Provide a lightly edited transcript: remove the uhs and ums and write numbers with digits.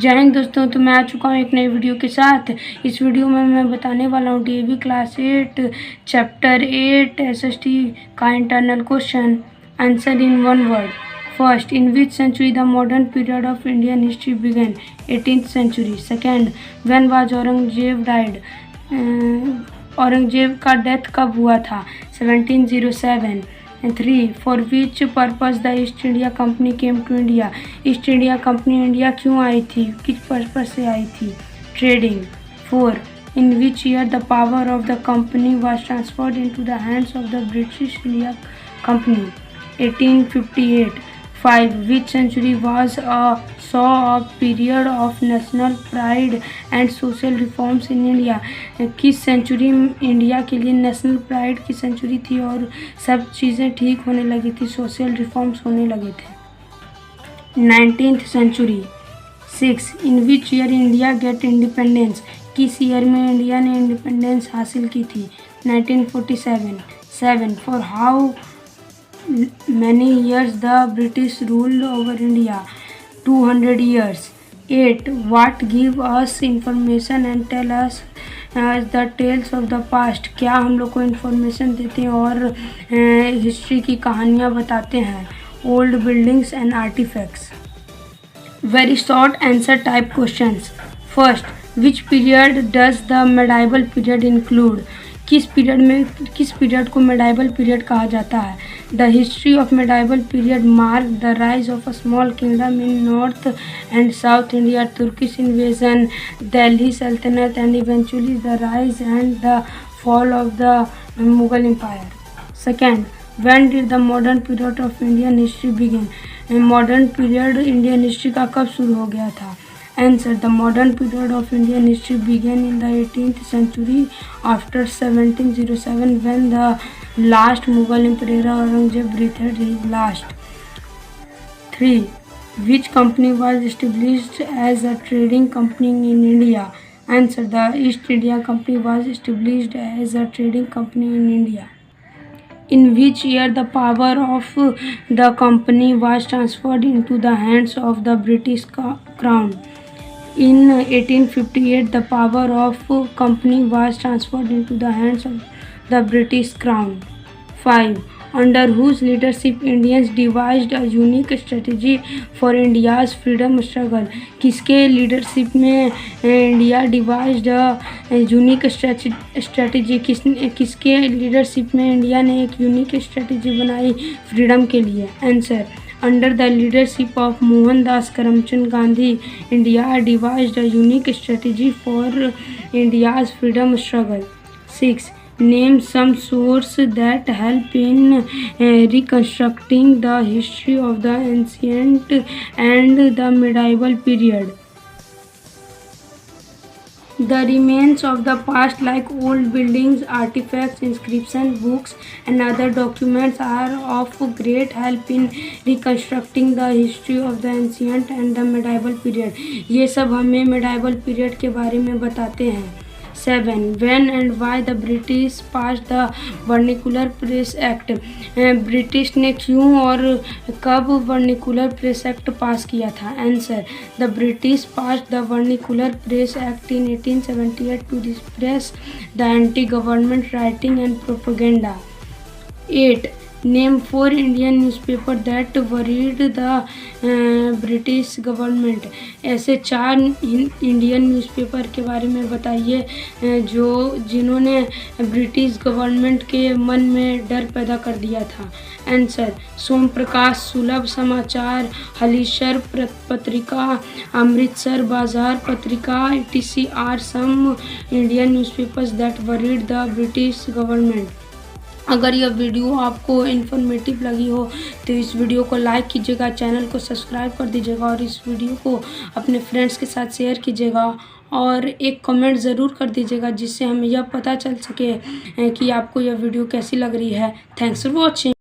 जय हिंद दोस्तों, तो मैं आ चुका हूँ एक नई वीडियो के साथ। इस वीडियो में मैं बताने वाला हूँ डीएवी क्लास 8 चैप्टर 8 एसएसटी का internal question. Answer in one word. First, in which century the modern period of Indian history began? 18th century. Second, when was Aurangzeb died? Aurangzeb का डेथ कब हुआ था? 1707। 3, for which purpose the East India Company came to India? East India Company India क्यों आई थी, किस purpose से आई थी? Trading. 4, in which year the power of the company was transferred into the hands of the British India company? 1858। 5, which century was saw a period of national pride and social reforms in India? किस century India के लिए national pride की century थी और सब चीज़ें ठीक होने लगी थी, सोशल रिफॉर्म्स होने लगे थे? 19th century. 6, in which year India get independence? किस ईयर में इंडिया ने इंडिपेंडेंस हासिल की थी? 1947। 7, for how many years the British ruled over India? 200 years. 8, what give us information and tell us the tales of the past? क्या हम लोग को इन्फॉर्मेशन देते हैं और हिस्ट्री की कहानियाँ बताते हैं? Old buildings and artifacts. Very short answer type questions. First, which period does the medieval period include? किस पीरियड को मेडाइवल पीरियड कहा जाता है? The history of medieval period mark the rise of a small kingdom in north and south India, Turkish invasion, Delhi sultanate and eventually the rise and the fall of the Mughal empire. Second, when did the modern period of Indian history begin? Modern period Indian history का कब शुरू हो गया था? Answer, the modern period of Indian history began in the 18th century after 1707 when the last Mughal Emperor Aurangzeb breathed his last. 3, which company was established as a trading company in India? Answer, the East India Company was established as a trading company in India. In which year the power of the company was transferred into the hands of the British Crown? In 1858, the power of company was transferred into the hands of the British Crown. 5, under whose leadership Indians devised a unique strategy for India's freedom struggle? किसके leadership में India devised unique strategy? किसके leadership में India ने एक unique strategy बनाई freedom के लिए? Answer, under the leadership of Mohandas Karamchand Gandhi, India devised a unique strategy for India's freedom struggle. 6, name some sources that help in reconstructing the history of the ancient and the medieval period. The remains of the past, like old buildings, artifacts, inscriptions, books, and other documents, are of great help in reconstructing the history of the ancient and the medieval period. ये सब हमें medieval period के बारे में बताते हैं। 7, when and why the British passed the Vernacular Press Act? British ने क्यों और कब वर्निकुलर प्रेस एक्ट पास किया था? Answer, the British passed the Vernacular Press Act in 1878 to repress the anti government writing and propaganda. 8, name 4 Indian newspaper that worried the British government? ऐसे 4 Indian newspaper के बारे में बताइए जिन्होंने British government के मन में डर पैदा कर दिया था। आंसर, सोम प्रकाश, सुलभ समाचार, हलीशर पत्रिका, Amritsar Bazar Patrika, etc are some Indian newspapers that worried the British government. अगर यह वीडियो आपको इन्फॉर्मेटिव लगी हो तो इस वीडियो को लाइक कीजिएगा, चैनल को सब्सक्राइब कर दीजिएगा और इस वीडियो को अपने फ्रेंड्स के साथ शेयर कीजिएगा और एक कमेंट ज़रूर कर दीजिएगा जिससे हमें यह पता चल सके कि आपको यह वीडियो कैसी लग रही है। Thanks for watching.